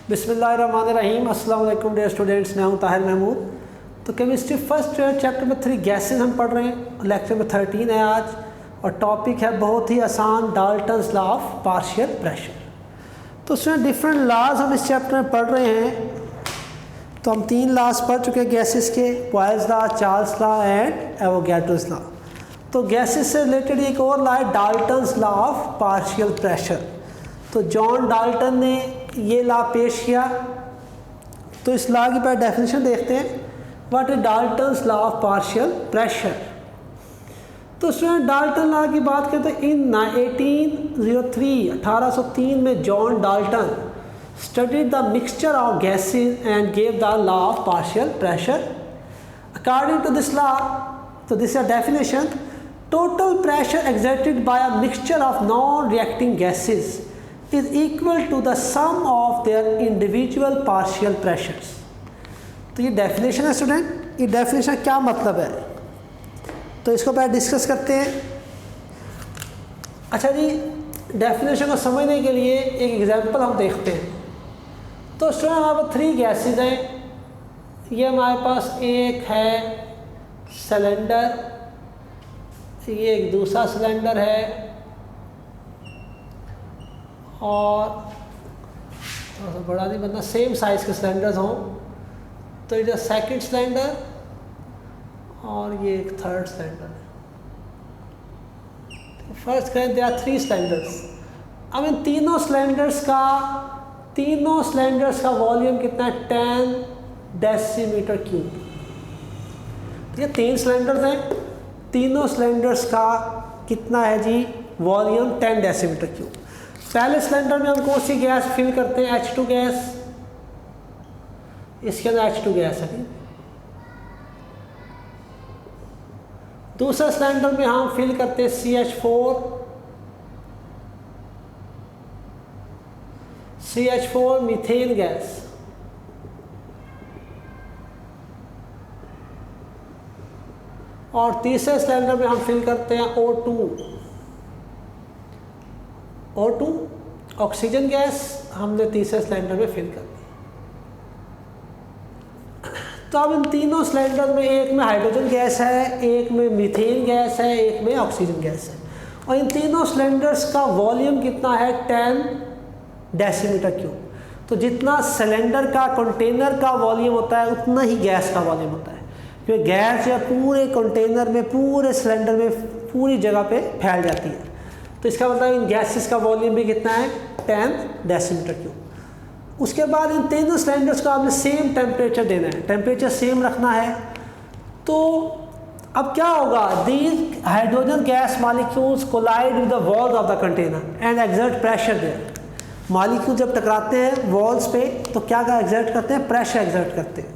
बिस्मिल्लाहिर्रहमानिर्रहीम। अस्सलाम वालेकुम डियर स्टूडेंट्स, मैं हूं ताहिर महमूद। तो केमिस्ट्री फर्स्ट ईयर चैप्टर में 3 गैसेस हम पढ़ रहे हैं। लेक्चर में 13 है आज और टॉपिक है बहुत ही आसान, Dalton's law of partial pressure. तो उसमें डिफरेंट लॉज हम इस चैप्टर में पढ़ रहे हैं। तो हम 3 लॉज पढ़ चुके हैं गैसेस के, Boyle's law, Charles law and Avogadro's law. तो गैसेस से रिलेटेड एक और लॉ है Dalton's law of partial pressure. तो जॉन डाल्टन ने ये लॉ पेश किया। तो इस लॉ की पहले डेफिनेशन देखते हैं, what is Dalton's law of partial pressure. तो उसमें डाल्टन लॉ की बात करें तो इन 1803 में John Dalton studied the mixture of gases and gave the law of partial pressure. According to this law, तो this is definition, total pressure exerted by a mixture of non-reacting gases is equal to the sum of their individual partial pressures। तो ये definition है student. ये definition क्या मतलब है, तो इसको पहले डिस्कस करते हैं। अच्छा जी, डेफिनेशन को समझने के लिए एक एग्जांपल हम देखते हैं। तो स्टूडेंट हमारे पास 3 गैसेज हैं। ये हमारे पास एक है सिलेंडर, ये एक दूसरा सिलेंडर है और थोड़ा सा बड़ा नहीं बनना, सेम साइज़ के सिलेंडर्स हों। तो ये सेकंड सिलेंडर और ये एक थर्ड सिलेंडर है। फर्स्ट करें, दे आर 3 सिलेंडर्स। अब इन तीनों सिलेंडर्स का वॉल्यूम कितना है, 10 डेसीमीटर क्यूब। ये 3 सिलेंडर्स हैं, तीनों सिलेंडर्स का कितना है जी वॉल्यूम, 10 डेसीमीटर क्यूब। पहले सिलेंडर में हम कौन सी गैस फिल करते हैं, H2 गैस। इसके अंदर H2 गैस है। दूसरे सिलेंडर में हम फिल करते हैं CH4 मीथेन गैस। और तीसरे सिलेंडर में हम फिल करते हैं O2 ऑक्सीजन गैस हमने तीसरे सिलेंडर में फिल कर दी। तो अब इन तीनों सिलेंडर में एक में हाइड्रोजन गैस है, एक में मीथेन गैस है, एक में ऑक्सीजन गैस है। और इन तीनों सिलेंडर्स का वॉल्यूम कितना है, 10 डेसीमीटर क्यूब। तो जितना सिलेंडर का कंटेनर का वॉल्यूम होता है उतना ही गैस का वॉल्यूम होता है, क्योंकि गैस जो पूरे कंटेनर में, पूरे सिलेंडर में, पूरी जगह पे फैल जाती है। तो इसका मतलब इन गैसेस का वॉल्यूम भी कितना है, 10 डेसीमीटर क्यूब। उसके बाद इन तीनों सिलेंडर्स को आपने सेम टेम्परेचर देना है, टेम्परेचर सेम रखना है। तो अब क्या होगा, these hydrogen gas molecules collide with the walls of the container and exert pressure there. मॉलिक्यूल जब टकराते हैं वॉल्स पे तो क्या एक्सर्ट करते हैं, प्रेशर एक्सर्ट करते हैं।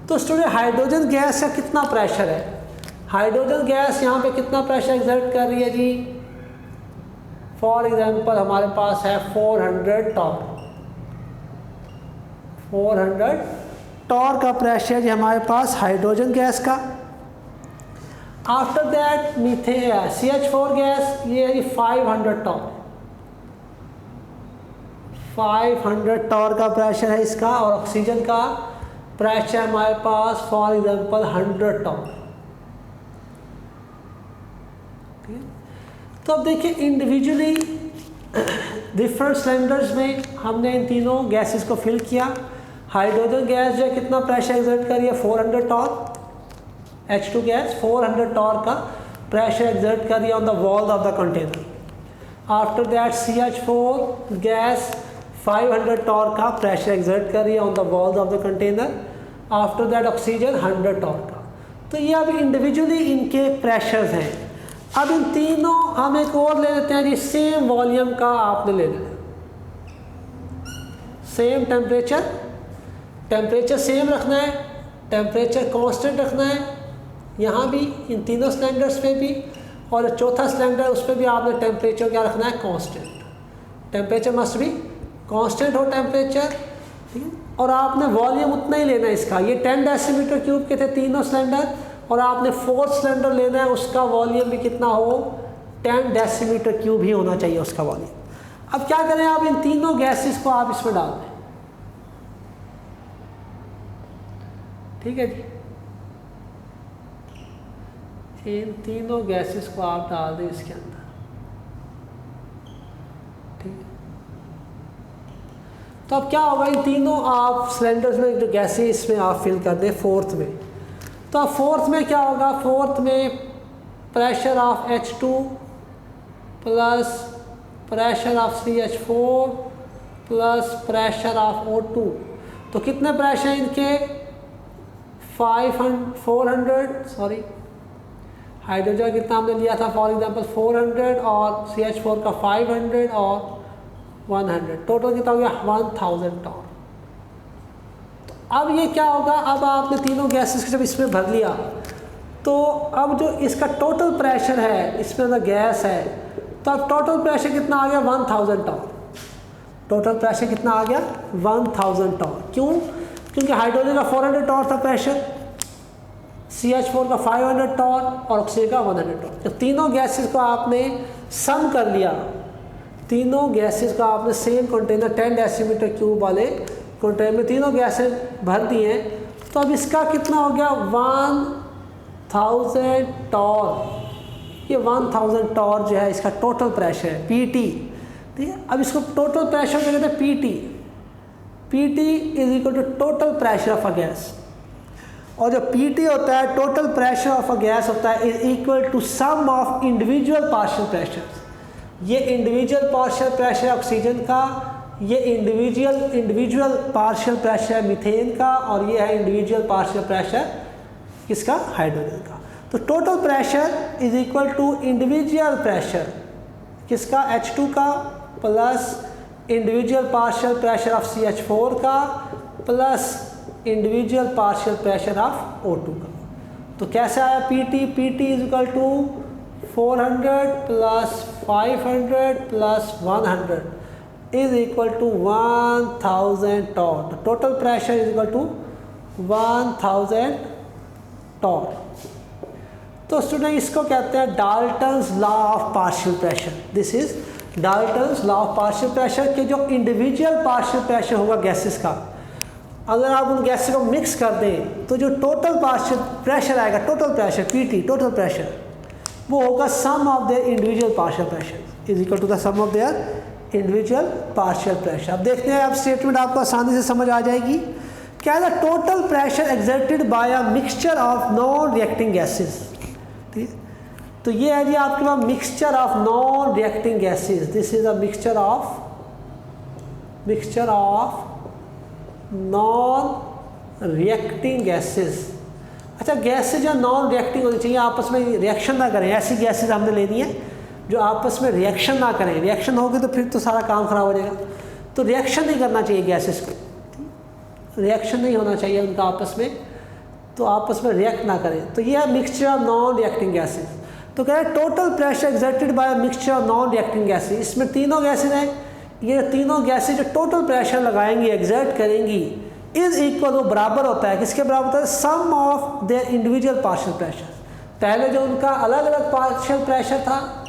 तो स्टूडेंट हाइड्रोजन गैस का कितना प्रेशर है, हाइड्रोजन गैस यहाँ पे कितना प्रेशर एक्सर्ट कर रही है जी। फॉर एग्जांपल हमारे पास है 400 टॉर का प्रेशर जी हमारे पास हाइड्रोजन गैस का। After that methane CH4 gas, ये है 500 टॉर का प्रेशर है इसका। और ऑक्सीजन का प्रेशर हमारे पास फॉर एग्जांपल 100 टॉर। तो अब देखिए इंडिविजुअली डिफरेंट सिलेंडर्स में हमने इन तीनों गैसेस को फिल किया। हाइड्रोजन गैस जो है कितना प्रेशर एक्सर्ट कर रही है, 400 टॉर। H2 गैस 400 टॉर का प्रेशर एक्सर्ट कर रही है on the wall of the container. After that CH4 gas 500 torr का प्रेशर एक्सर्ट कर रही है on the walls of the container. After that oxygen 100 torr का। तो ये अब इंडिविजुअली इनके प्रेशर्स हैं। अब इन तीनों हम एक और ले लेते हैं जी, सेम वॉल्यूम का आपने लेना है, सेम टेम्परेचर सेम रखना है, टेम्परेचर कांस्टेंट रखना है यहाँ भी, इन तीनों सिलेंडर्स पे भी। और चौथा सिलेंडर उस पर भी आपने टेम्परेचर क्या रखना है, कांस्टेंट। टेम्परेचर मस्ट भी कांस्टेंट हो टेम्परेचर, ठीक है। और आपने वॉल्यूम उतना ही लेना है इसका। ये 10 डेसीमीटर क्यूब के थे तीनों सिलेंडर, और आपने 4th सिलेंडर लेना है, उसका वॉल्यूम भी कितना हो, 10 डेसीमीटर क्यूब ही होना चाहिए उसका वॉल्यूम। अब क्या करें, आप इन तीनों गैसेस को आप इसमें डाल दें। ठीक है जी। इन तीनों गैसेस को आप डाल दें इसके अंदर, ठीक है। तो अब क्या होगा, इन तीनों आप सिलेंडर्स में जो गैसेस इसमें आप फिल कर दें फोर्थ में। तो अब फोर्थ में क्या होगा, फोर्थ में pressure of H2 plus pressure of CH4 plus pressure of O2। तो कितने प्रेशर इनके 400, हाइड्रोजन कितना हमने लिया था फॉर एग्जांपल 400 और CH4 का 500 और 100, टोटल कितना हो गया 1000 टॉर। तो अब ये क्या होगा, अब आपने तीनों गैसेस जब इसमें भर लिया तो अब जो इसका टोटल प्रेशर है, इसमें अंदर गैस है, तो अब टोटल प्रेशर कितना आ गया 1000 टॉर। टोटल प्रेशर कितना आ गया 1000 टॉर। क्यों? क्योंकि हाइड्रोजन का 400 टॉर था प्रेशर, CH4 का 500 टॉर और ऑक्सीजन का 100 टॉर। जब तीनों गैसेस को आपने सम कर लिया, तीनों गैसेस को आपने सेम कंटेनर 10 डेसीमीटर क्यूब वाले कंटेनर में तीनों गैसेस भर दिए, तो अब इसका कितना हो गया 1000 टॉर। ये 1000 टॉर जो है इसका टोटल प्रेशर है PT, ठीक है। अब इसको टोटल प्रेशर क्या कहते हैं PT। PT is equal to total pressure of a gas, और जो PT होता है total pressure of a gas होता है is equal to sum of individual partial pressure. ये इंडिविजुअल पार्शियल प्रेशर ऑक्सीजन का, ये इंडिविजुअल पार्शियल प्रेशर मीथेन का, और ये है इंडिविजुअल पार्शियल प्रेशर किसका, हाइड्रोजन का। तो total pressure is equal to individual pressure किसका, H2 का, plus individual partial pressure of CH4 का, plus individual partial pressure of O2 का। तो कैसे आया PT is equal to 400 plus 500 plus 100 is equal to 1000 torr. Total pressure is equal to 1000 torr. तो student इसको कहते हैं Dalton's law of partial pressure. This is Dalton's law of partial pressure के जो इंडिविजुअल पार्शियल प्रेशर होगा gases का, अगर आप उन गैसेस को मिक्स कर दें तो जो टोटल पार्शियल प्रेशर आएगा, total pressure PT, total pressure, वो होगा sum of their individual partial pressure is equal to the sum of their individual partial pressure. अब देखते हैं, अब स्टेटमेंट आपको आसानी से समझ आ जाएगी। क्या है, total pressure exerted by a mixture of non reacting gases. ठीक है, तो ये है जी आपके पास mixture of non reacting gases. This is a mixture of non reacting gases. अच्छा, गैसेज जो नॉन रिएक्टिंग होनी चाहिए, आपस में रिएक्शन ना करें। ऐसी गैसेज हमने लेनी है जो आपस में रिएक्शन ना करें। रिएक्शन होगी तो फिर तो सारा काम खराब हो जाएगा। तो रिएक्शन नहीं करना चाहिए गैसेस को, रिएक्शन नहीं होना चाहिए उनका आपस में, तो आपस में रिएक्ट ना करें। तो ये है mixture of non reacting gases. तो कह रहे हैं total pressure exerted by mixture of non reacting gases. इसमें तीनों गैसेज हैं, ये तीनों गैसेज जो टोटल प्रेशर लगाएंगी, एग्जर्ट करेंगी, इज इक्वल, वो बराबर होता है, किसके बराबर होता है, sum of their individual partial pressure. पहले जो उनका अलग अलग पार्शियल प्रेशर था,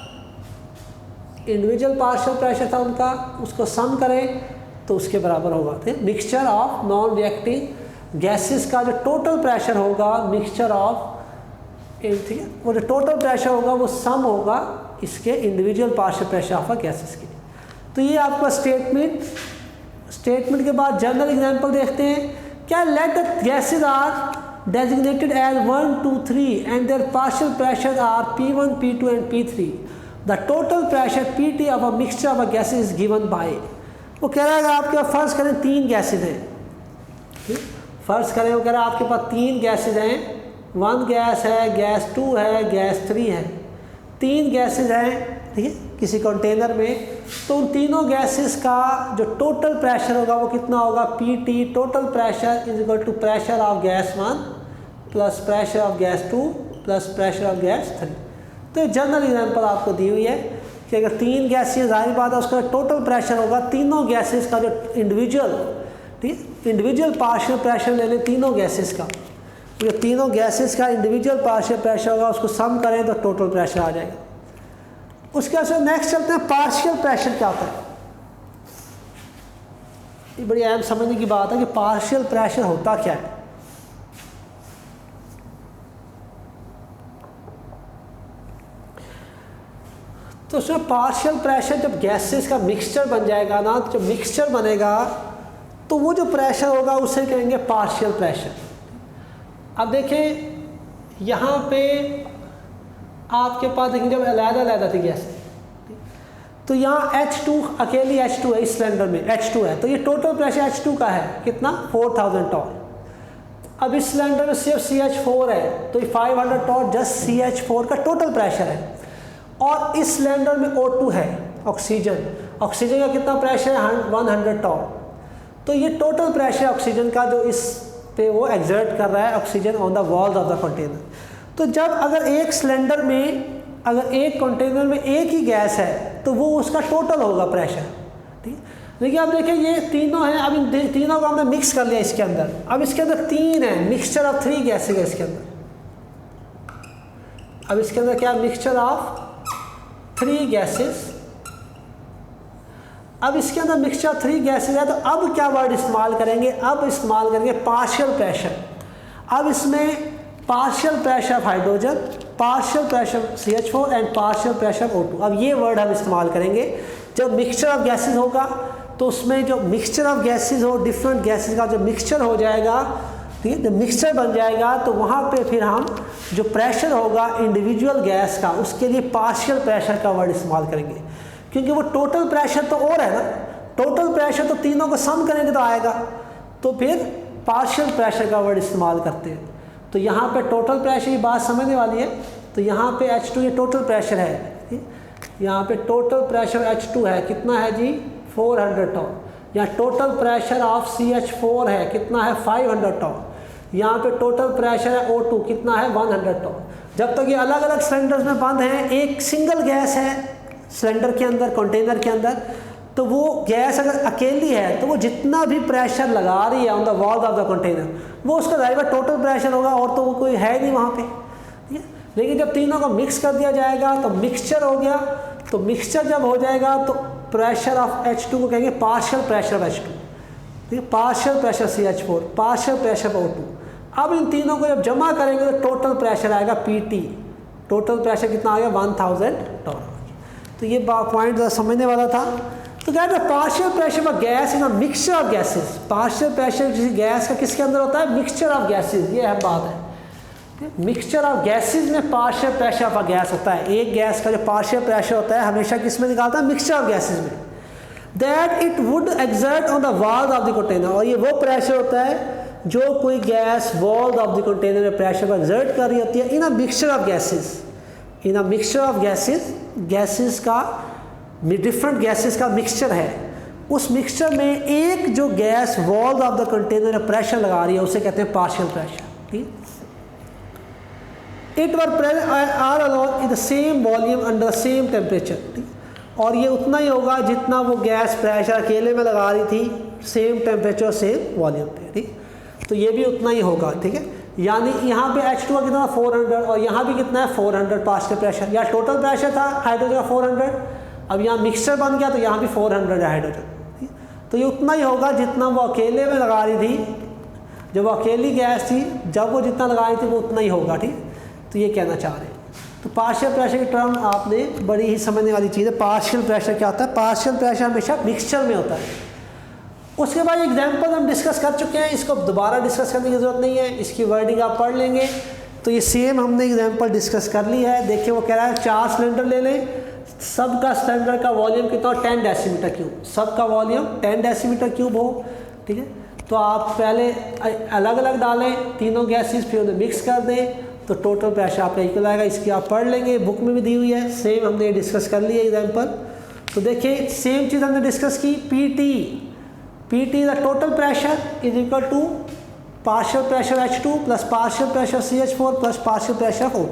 इंडिविजुअल पार्शियल प्रेशर था उनका, उसको सम करें तो उसके बराबर होगा। Mixture of non reacting gases का जो टोटल प्रेशर होगा, मिक्सचर ऑफ, ठीक है, वो जो टोटल प्रेशर होगा वो सम होगा इसके individual partial pressure of gases के। तो ये आपका स्टेटमेंट के बाद जनरल एग्जांपल देखते हैं। क्या, let the gases are designated as 1, 2, 3 and their partial pressure are P1, P2 and P3। The total pressure PT of a mixture of a gases is given by. वो कह रहा है आपके फर्ज करें 3 गैसेज हैं, फर्ज करें वो कह रहा है आपके पास 3 गैसेज हैं, 1 गैस है, गैस 2 है, गैस 3 है, 3 गैसेज हैं, ठीक है, किसी कंटेनर में। तो उन तीनों गैसेस का जो टोटल प्रेशर होगा वो कितना होगा, PT total pressure is equal to pressure of gas 1 plus pressure of gas 2 plus pressure of gas 3। तो जनरल एग्जांपल आपको दी हुई है कि अगर 3 गैसेस, जाहिर बात है उसका टोटल प्रेशर होगा, तीनों गैसेस का जो इंडिविजुअल, ठीक है, इंडिविजुअल पार्शियल प्रेशर ले लें तीनों गैसेस का, जो तीनों गैसेस का इंडिविजुअल पार्शियल प्रेशर होगा उसको सम करें तो टोटल प्रेशर आ जाएगा। उसके बाद नेक्स्ट चलते हैं पार्शियल प्रेशर क्या होता है। ये बड़ी अहम समझने की बात है कि पार्शियल प्रेशर होता क्या है। उसमें पार्शियल प्रेशर जब गैसेस का मिक्सचर बन जाएगा ना, तो जब मिक्सचर बनेगा तो वो जो प्रेशर होगा उसे कहेंगे पार्शियल प्रेशर। अब देखें यहाँ पे आपके पास देखेंगे जब अलग-अलग थी गैस, तो यहाँ H2 अकेली H2 है, इस सिलेंडर में H2 है, तो ये टोटल प्रेशर H2 का है कितना 4000 टॉर। अब इस सिलेंडर में सिर्फ CH4 है, तो ये 500 टॉर जस्ट CH4 का टोटल प्रेशर है। और इस सिलेंडर में O2 है, ऑक्सीजन, ऑक्सीजन का कितना प्रेशर है 100 टॉर। तो ये टोटल प्रेशर ऑक्सीजन का जो इस पे वो एक्सर्ट कर रहा है oxygen on the walls of the container. तो जब अगर एक सिलेंडर में अगर एक कंटेनर में एक ही गैस है तो वो उसका टोटल होगा प्रेशर, ठीक है। देखिए आप देखिए ये तीनों हैं, अब इन तीनों को हमने मिक्स कर लिया इसके अंदर। अब इसके अंदर 3 है, मिक्सचर ऑफ 3 गैसेज है इसके अंदर। अब इसके अंदर क्या मिक्सचर ऑफ 3 गैसेज। अब इसके अंदर मिक्सचर ऑफ 3 गैसेज है, तो अब क्या वर्ड इस्तेमाल करेंगे, अब इस्तेमाल करेंगे पार्शियल प्रेशर। अब इसमें partial pressure of hydrogen, partial pressure CH4 and partial pressure O2। अब ये वर्ड हम इस्तेमाल करेंगे जब मिक्सचर ऑफ गैसेज होगा, तो उसमें जो मिक्सचर ऑफ गैसेज हो, डिफरेंट गैसेज का जो मिक्सचर हो जाएगा, ठीक है, जब मिक्सचर बन जाएगा तो वहाँ पे फिर हम जो प्रेशर होगा इंडिविजुअल गैस का, उसके लिए पार्शियल प्रेशर का वर्ड इस्तेमाल करेंगे, क्योंकि वो टोटल प्रेशर तो और है ना, टोटल प्रेशर तो तीनों को सम करेंगे तो आएगा, तो फिर पार्शियल प्रेशर का वर्ड इस्तेमाल करते हैं। तो यहाँ पे टोटल प्रेशर की बात समझने वाली है। तो यहाँ पे H2 ये टोटल प्रेशर है, यहाँ पे टोटल प्रेशर H2 है कितना है जी 400 टॉर। यहाँ टोटल प्रेशर ऑफ CH4 है कितना है 500 टॉर। यहाँ पे टोटल प्रेशर है O2 कितना है 100 टॉर। जब तक ये अलग अलग सिलेंडर्स में बंद हैं, एक सिंगल गैस है सिलेंडर के अंदर, कंटेनर के अंदर, तो वो गैस अगर अकेली है तो वो जितना भी प्रेशर लगा रही है on the walls of the container, वो उसका ड्राइवर टोटल प्रेशर होगा, और तो वो कोई है नहीं वहाँ पे, ठीक है। लेकिन जब तीनों को मिक्स कर दिया जाएगा तो मिक्सचर हो गया। तो मिक्सचर जब हो जाएगा तो प्रेशर ऑफ H2 को कहेंगे पार्शियल प्रेशर ऑफ H2, ठीक है, partial pressure CH4, partial pressure O2। अब इन तीनों को जब जमा करेंगे तो टोटल प्रेशर आएगा PT, टोटल प्रेशर कितना आ गया 1000 टॉर। तो ये पॉइंट समझने वाला था। तो क्या है partial pressure of gas in a mixture of gases. Partial pressure किसी गैस का किसके अंदर होता है, मिक्सचर ऑफ गैसेस, ये है बात है। मिक्सचर ऑफ गैसेस में partial pressure of a gas होता है। एक गैस का जो पार्शियल प्रेशर होता है हमेशा किस में निकालता है, मिक्सचर ऑफ गैसेस में। That it would exert on the walls of the container, और ये वो प्रेशर होता है जो कोई gas walls of the container में प्रेशर को एक्सर्ट कर रही होती है in a mixture of gases. In a mixture of gases, gases का डिफरेंट गैसेस का मिक्सचर है, उस मिक्सचर में एक जो gas walls of the container में प्रेशर लगा रही है उसे कहते हैं पार्शियल प्रेशर, ठीक। It were are alone in the same volume under same temperature, ठीक। और ये उतना ही होगा जितना वो गैस प्रेशर अकेले में लगा रही थी, सेम टेम्परेचर सेम वॉल्यूम पे, ठीक। तो ये भी उतना ही होगा, ठीक है। यानी यहाँ पे H2 का कितना 400 और यहाँ भी कितना है 400 पार्शियल प्रेशर। या टोटल प्रेशर था हाइड्रोजन का 400, अब यहाँ मिक्सचर बन गया तो यहाँ भी 400 है हाइड्रोजन। तो ये उतना ही होगा जितना वो अकेले में लगा रही थी, जब वो अकेली गैस थी, जब वो जितना लगा रही थी वो उतना ही होगा, ठीक। तो ये कहना चाह रहे हैं। तो पार्शियल प्रेशर की टर्म आपने बड़ी ही समझने वाली चीज़ है। पार्शियल प्रेशर क्या होता है, पार्शियल प्रेशर हमेशा मिक्सचर में होता है। उसके बाद एग्जाम्पल हम डिस्कस कर चुके हैं, इसको दोबारा डिस्कस करने की ज़रूरत नहीं है, इसकी वर्डिंग आप पढ़ लेंगे। तो ये सेम हमने एग्जाम्पल डिस्कस कर ली है। देखिए वो कह रहा है 4 सिलेंडर ले लें, सबका सिलेंडर का वॉल्यूम कितना हो 10 डेसीमीटर क्यूब, सबका वॉल्यूम 10 डेसीमीटर क्यूब हो, ठीक है। तो आप पहले अलग अलग डालें तीनों गैसेस, फिर उन्हें मिक्स कर दें तो टोटल प्रेशर आपका इक्वल आएगा। इसकी आप पढ़ लेंगे, बुक में भी दी हुई है, सेम हमने डिस्कस कर लिया एग्जाम्पल। तो देखिए सेम चीज़ हमने डिस्कस की, PT the total pressure is equal to partial pressure H2 plus partial pressure CH4 plus partial pressure O2।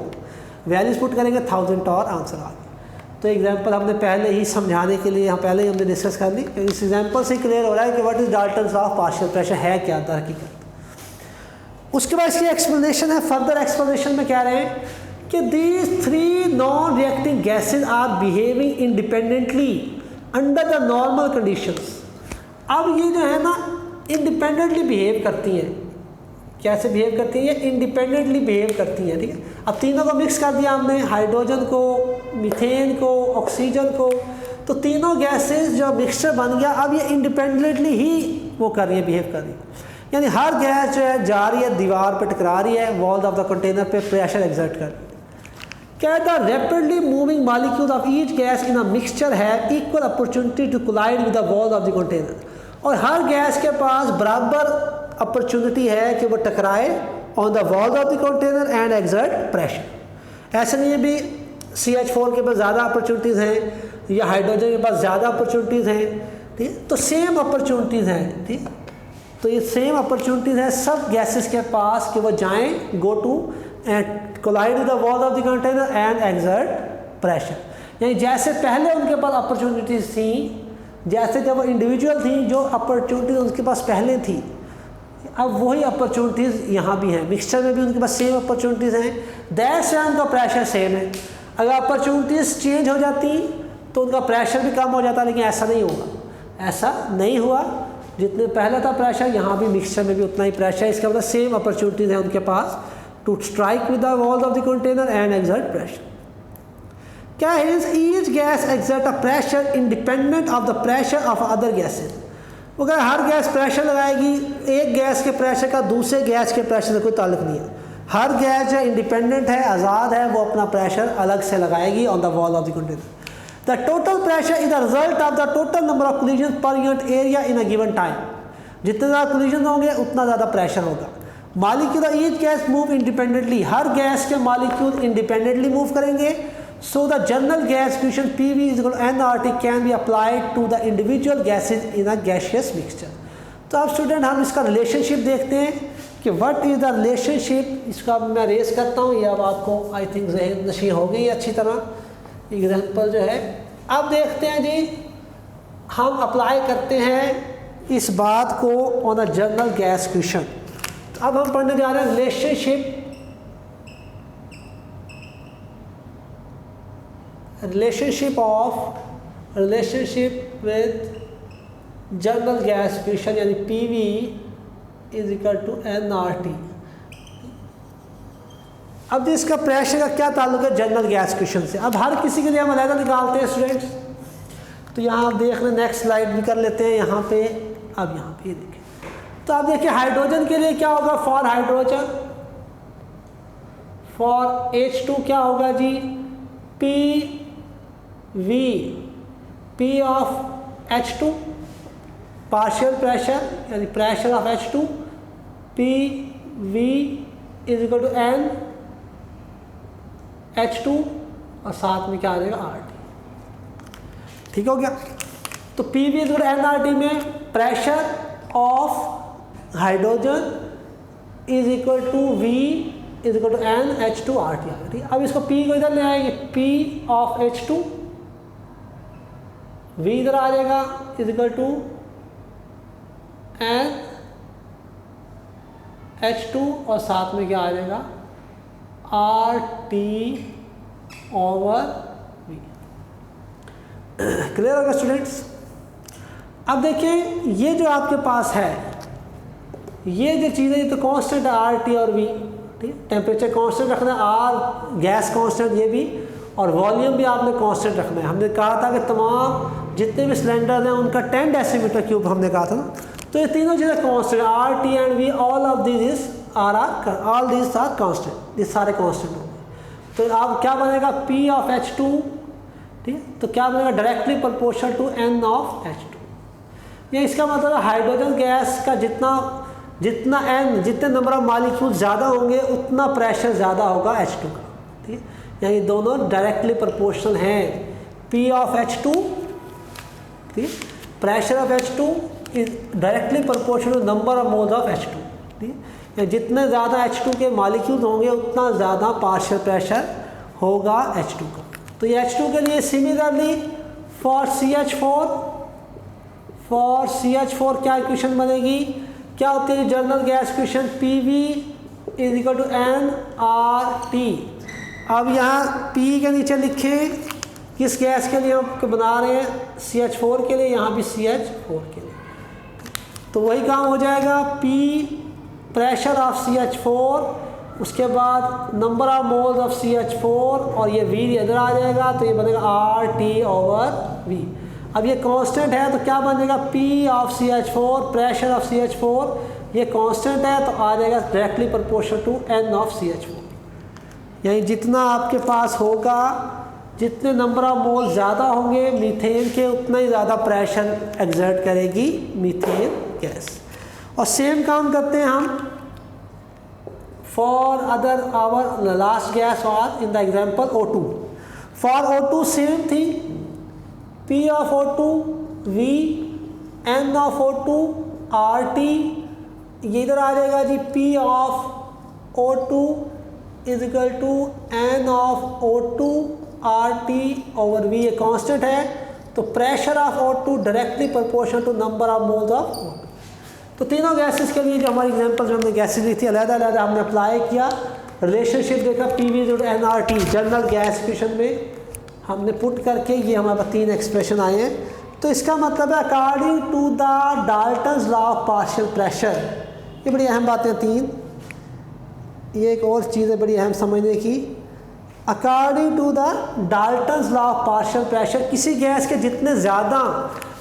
Values put करेंगे 1000 टॉर, आंसर आ गया। तो एग्जाम्पल हमने पहले ही समझाने के लिए यहाँ पहले ही हमने डिस्कस कर ली। इस एग्जाम्पल से क्लियर हो रहा है कि what is Dalton's of partial pressure है क्या था हकीकत। उसके बाद इसकी एक्सप्लेनेशन है, फर्दर एक्सप्लेनेशन में कह रहे हैं कि these 3 non reacting gases are behaving independently under the normal conditions. अब ये जो है ना इंडिपेंडेंटली बिहेव करती हैं। कैसे बिहेव करती हैं, ये इंडिपेंडेंटली बिहेव करती हैं, ठीक है। अब तीनों को मिक्स कर दिया हमने, हाइड्रोजन को, मीथेन को, ऑक्सीजन को, तो तीनों गैसेस जो मिक्सचर बन गया, अब ये इंडिपेंडेंटली ही वो कर रही है, बिहेव कर रही है। यानी हर गैस जो है जा रही है, दीवार पे टकरा रही है, वॉल ऑफ द कंटेनर पे प्रेशर एग्जर्ट कर रही है। क्या the rapidly moving molecule of each gas in a mixture have equal opportunity to collide with the wall of the container. और हर गैस के पास बराबर अपॉर्चुनिटी है कि वो टकराए on the wall of the container and exert pressure. ऐसा नहीं है भी CH4 के पास ज़्यादा अपॉर्चुनिटीज़ हैं या हाइड्रोजन के पास ज़्यादा अपॉर्चुनिटीज़ हैं, ठीक, तो सेम अपॉर्चुनिटीज़ हैं, ठीक। तो ये सेम अपॉर्चुनिटीज़ है सब गैसेस के पास कि वो जाएं, go to and collide with the wall of the container and exert pressure. यानी जैसे पहले उनके पास अपॉर्चुनिटीज़ थी, जैसे जब वो इंडिविजुअल थी, जो अपॉर्चुनिटीज़ उनके पास पहले थी, अब वही अपॉर्चुनिटीज़ यहाँ भी हैं, मिक्सचर में भी उनके पास सेम अपॉर्चुनिटीज़ हैं, दैट्स व्हाई उनका प्रेशर सेम है। अगर अपॉर्चुनिटीज़ चेंज हो जाती तो उनका प्रेशर भी कम हो जाता, लेकिन ऐसा नहीं होगा, ऐसा नहीं हुआ। जितने पहले था प्रेशर, यहाँ भी मिक्सचर में भी उतना ही प्रेशर है। इसका मतलब सेम अपॉर्चुनिटीज़ है उनके पास to strike with the wall of the container and exert pressure. क्या है, each gas exert a pressure independent of the pressure of other gases. अगर हर गैस प्रेशर लगाएगी, एक गैस के प्रेशर का दूसरे गैस के प्रेशर से कोई ताल्लुक नहीं है। हर गैस जो इंडिपेंडेंट है, आज़ाद है, वो अपना प्रेशर अलग से लगाएगी on the wall of the container. The total pressure is the result of the total number of collision per unit area in a given time. जितने ज़्यादा कोलिजन होंगे उतना ज़्यादा प्रेशर होगा। Molecule each gas move independently, हर gas के molecule independently move करेंगे। So the general gas equation PV = nRT can be applied to the individual gases in a gaseous mixture. तो अब स्टूडेंट हम इसका रिलेशनशिप देखते हैं कि व्हाट इज़ द रिलेशनशिप। इसका अब मैं रेस करता हूँ, ये अब आपको आई थिंक ज़हन नशीं हो गई अच्छी तरह। एग्जाम्पल जो है अब देखते हैं जी, हम अप्लाई करते हैं इस बात को on a general gas question. तो अब हम पढ़ने जा रहे हैं relationship with general gas question, यानी PV = nRT। अब इसका प्रेशर का क्या ताल्लुक है जनरल गैस क्वेश्चन से। अब हर किसी के लिए हम अलग निकालते हैं स्टूडेंट्स। तो यहाँ आप देख रहे हैं, नेक्स्ट स्लाइड भी कर लेते हैं यहाँ पे। अब यहाँ पे देखें, तो आप देखिए हाइड्रोजन के लिए क्या होगा, फॉर हाइड्रोजन, फॉर H2 क्या होगा जी, PV, P of H2 partial pressure, यानी pressure of H2, PV = N H2 और साथ में क्या आ जाएगा RT। ठीक हो गया। तो PV = nRT में pressure of hydrogen = V = N H2 RT। ठीक, अब इसको P को इधर ले आएंगे, P ऑफ H2, V इधर आ जाएगा = N H2 और साथ में क्या आ जाएगा RT/V। क्लियर होगा स्टूडेंट्स। अब देखिए ये जो आपके पास है, ये जो चीज़ें, ये तो कांस्टेंट है RT और V। ठीक, टेम्परेचर कांस्टेंट रखना है, R गैस कांस्टेंट ये भी, और वॉल्यूम भी आपने कांस्टेंट रखना है। हमने कहा था कि तमाम जितने भी सिलेंडर हैं उनका 10 डेसीमीटर क्यूब हमने कहा था ना। तो ये तीनों चीज़ें constant, RT and V, all of this are constant, ये सारे कांस्टेंट होंगे। तो आप क्या बनेगा, P ऑफ H2, ठीक, तो क्या बनेगा, directly proportional to N of H2। ये इसका मतलब है हाइड्रोजन गैस का जितना N, जितने नंबर ऑफ मॉलिक्यूल ज़्यादा होंगे उतना प्रेशर ज़्यादा होगा H2 का। ठीक, यानी दोनों डायरेक्टली प्रोपोर्शनल हैं। P ऑफ H2, ठीक, pressure of H2 is directly proportional to number of moles of H2। ठीक, जितने ज़्यादा H2 के मॉलिक्यूल्स होंगे उतना ज़्यादा पार्शियल प्रेशर होगा H2 का। तो ये H2 के लिए सिमिलरली फॉर CH4 क्या इक्वेशन बनेगी, क्या होती है general gas equation, PV = nRT। अब यहाँ P के नीचे लिखें किस गैस के लिए हम बना रहे हैं, CH4 के लिए, यहाँ भी CH4 के लिए। तो वही काम हो जाएगा, P प्रेशर ऑफ CH4 उसके बाद number of moles of CH4 और ये V इधर आ जाएगा तो ये बनेगा RT/V। अब ये कांस्टेंट है तो क्या बनेगा P of CH4, pressure of CH4 ये कांस्टेंट है तो आ जाएगा directly proportional to N of CH4। यानी जितना आपके पास होगा, जितने नंबर ऑफ मोल ज़्यादा होंगे मीथेन के, उतना ही ज़्यादा प्रेशर एक्सर्ट करेगी मीथेन गैस। और सेम काम करते हैं हम for other our last gas और in the example O2। For O2 same thing, P of O2 V, N of O2 RT, ये इधर आ जाएगा जी P of O2 is equal to N of O2 RT/V। ये constant है तो pressure of O2 directly proportional to number of moles of O2। तो तीनों गैसेस के लिए जो हमारी एग्जांपल जो हमने गैसेस ली थी अलग-अलग हमने अप्लाई किया, रिलेशनशिप देखा PV/nRT जनरल गैस इक्वेशन में हमने पुट करके ये हमारे पास 3 एक्सप्रेशन आए हैं। तो इसका मतलब है according to the Dalton's law of partial pressure, ये बड़ी अहम बातें 3। ये एक और चीज़ है बड़ी अहम समझने की, according to the Dalton's law of partial pressure, किसी गैस के जितने ज़्यादा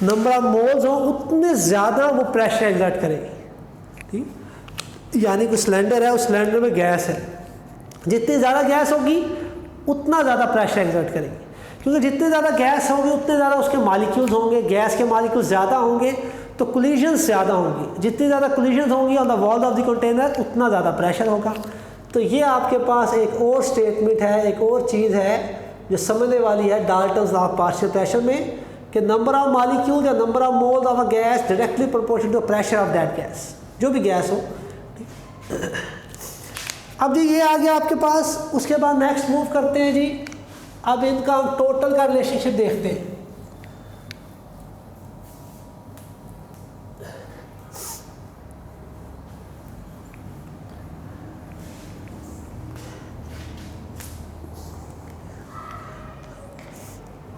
नंबर ऑफ मोल्स हो उतने ज़्यादा वो प्रेशर एक्सर्ट करेगी। ठीक, यानी कि सिलेंडर है, उस सिलेंडर में गैस है, जितनी ज़्यादा गैस होगी उतना ज़्यादा प्रेशर एक्सर्ट करेगी, क्योंकि जितनी ज़्यादा गैस होगी उतने ज़्यादा उसके मॉलिक्यूल्स होंगे, गैस के मॉलिक्यूल्स ज़्यादा होंगे तो कोलिजन्स ज़्यादा होंगी, जितनी ज़्यादा कोलिजन्स होंगी on the wall of the container उतना ज़्यादा प्रेशर होगा। तो ये आपके पास एक और स्टेटमेंट है, एक और चीज़ है जो समझने वाली है Dalton's law of partial pressure में, कि नंबर ऑफ मॉलिक्यूल या number of moles of a gas directly proportional to pressure of that gas, जो भी गैस हो। अब जी ये आ गया आपके पास। उसके बाद नेक्स्ट मूव करते हैं जी, अब इनका हम टोटल का रिलेशनशिप देखते हैं।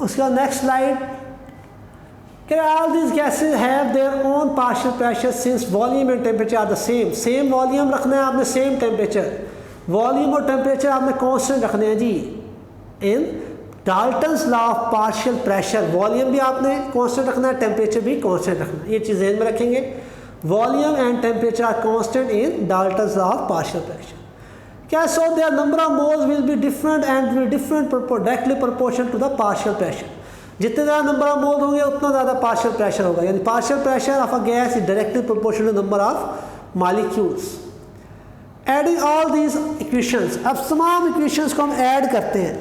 उसका next slide, all this gases have their own partial pressure since volume and temperature are the same. Same volume रखना है आपने, सेम टेम्परेचर, वॉल्यूम और टेम्परेचर आपने कांस्टेंट रखने हैं जी। In Dalton's law of partial pressure volume भी आपने कांस्टेंट रखना है, टेम्परेचर भी कांस्टेंट रखना है, ये चीज़ ध्यान में रखेंगे। Volume and temperature are constant in Dalton's law of partial pressure. क्या, so their number of moles will be different and will different directly proportional to the partial pressure. जितने ज़्यादा नंबर ऑफ मोल्स होंगे उतना ज़्यादा partial pressure होगा, यानी partial pressure of a gas is directly proportional to number of molecules. Adding all these equations, अब तमाम equations को हम ऐड करते हैं,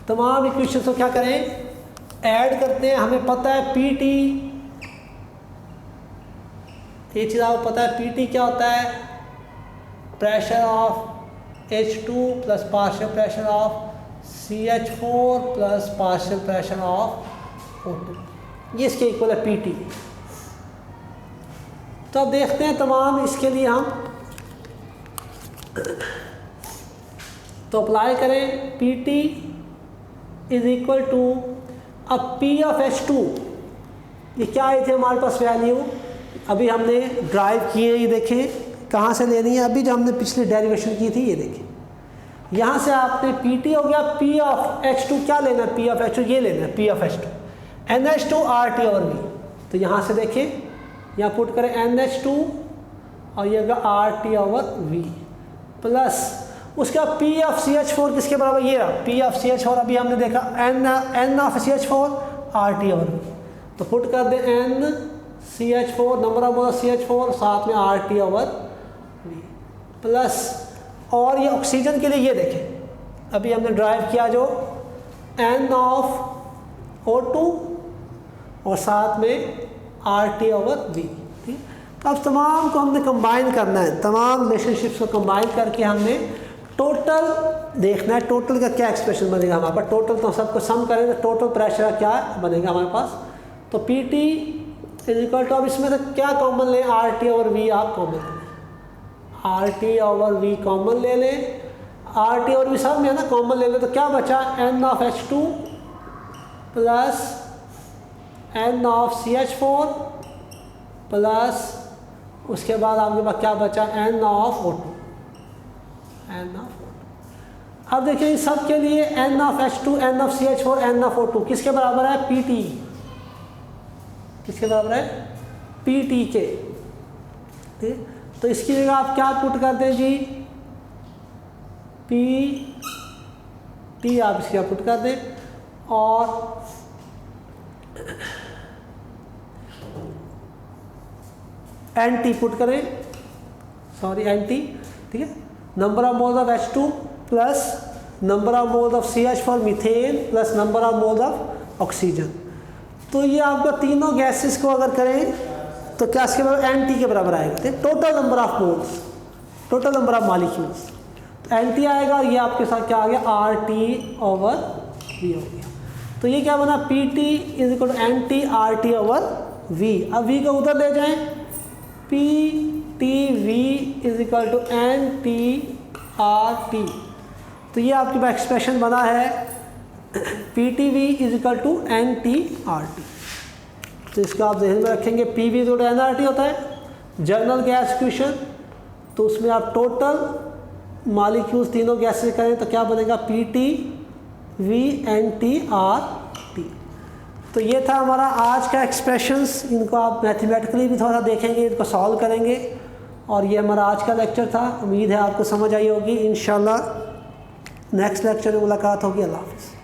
तमाम इक्वेशंस को क्या करें, ऐड करते हैं। हमें पता है PT, ये चीज़ आपको पता है PT क्या होता है, pressure of H2 plus partial pressure of CH4 plus partial pressure of O2, ये इसके इक्वल है PT। तो अब देखते हैं तमाम इसके लिए हम तो अप्लाई करें PT इज इक्वल टू, अब P ऑफ H2 ये क्या आई थी हमारे पास वैल्यू, अभी हमने ड्राइव किए, ये देखें कहाँ से लेनी है, अभी जो हमने पिछली डेरिवेशन की थी ये देखें, यहाँ से आपने PT हो गया, P ऑफ H2 क्या लेना है, P ऑफ H2 ये लेना है, P of H2 NH2 RT/V। तो यहाँ से देखें, यहाँ पुट करें NH2 और ये होगा RT/V प्लस उसका P ऑफ CH4 किसके बराबर, ये रहा P ऑफ CH4, अभी हमने देखा N ऑफ CH4 RT/V। तो पुट कर दें NCH4 नंबर ऑफ CH4 साथ में RT/V प्लस, और ये ऑक्सीजन के लिए ये देखें अभी हमने ड्राइव किया जो N ऑफ O2 और साथ में RT/V। ठीक, अब तमाम को हमने कंबाइन करना है, तमाम रिलेशनशिप्स को कंबाइन करके हमने टोटल देखना है, टोटल का क्या एक्सप्रेशन बनेगा हमारे पास। टोटल तो सबको सम करें तो टोटल प्रेशर क्या बनेगा हमारे पास, तो PT इज इक्वल टू, अब इसमें से क्या कॉमन लें, RT/V आप कॉमन लें, RT/V कॉमन ले लें, RT/V सब में है ना, कॉमन ले लें, तो क्या बचा N of H2 plus N of CH4 plus उसके बाद आपके पास क्या बचा N ऑफ O2। NO4। अब देखिए इस सब के लिए NH2 NCH4 NO2 किसके बराबर है? PT। किसके बराबर है? PT के। ठीक, तो इसकी जगह आप क्या पुट कर दें जी? PT आप इसकी पुट कर दें और NT पुट करें, सॉरी NT, ठीक है। Number of moles of H2 plus number of moles of CH4 methane plus number of moles of oxygen. तो ये आपका तीनों गैसेस को अगर करें तो क्या इसके बराबर? NT के बराबर आएगा। Total number of moles, total number of molecules, तो NT आएगा और ये आपके साथ क्या आ गया? RT ओवर V हो गया। तो ये क्या बना? PT is equal to NT RT over V। अब V को उधर ले जाएं, PTV is equal to NT RT। तो ये आपके पास एक्सप्रेशन बना है PTV is equal to NT RT। तो इसको आप ध्यान में रखेंगे, PV is equal to NRT होता है जर्नल गैस इक्वेशन। तो उसमें आप टोटल मॉलिक्यूल्स तीनों गैसेस करें तो क्या बनेगा? PTV NT RT। तो ये था हमारा आज का एक्सप्रेशंस। इनको आप मैथमेटिकली भी थोड़ा देखेंगे, इनको सॉल्व करेंगे। और ये हमारा आज का लेक्चर था। उम्मीद है आपको समझ आई होगी। इंशाल्लाह नेक्स्ट लेक्चर में मुलाकात होगी। अल्लाह हाफ़िज़।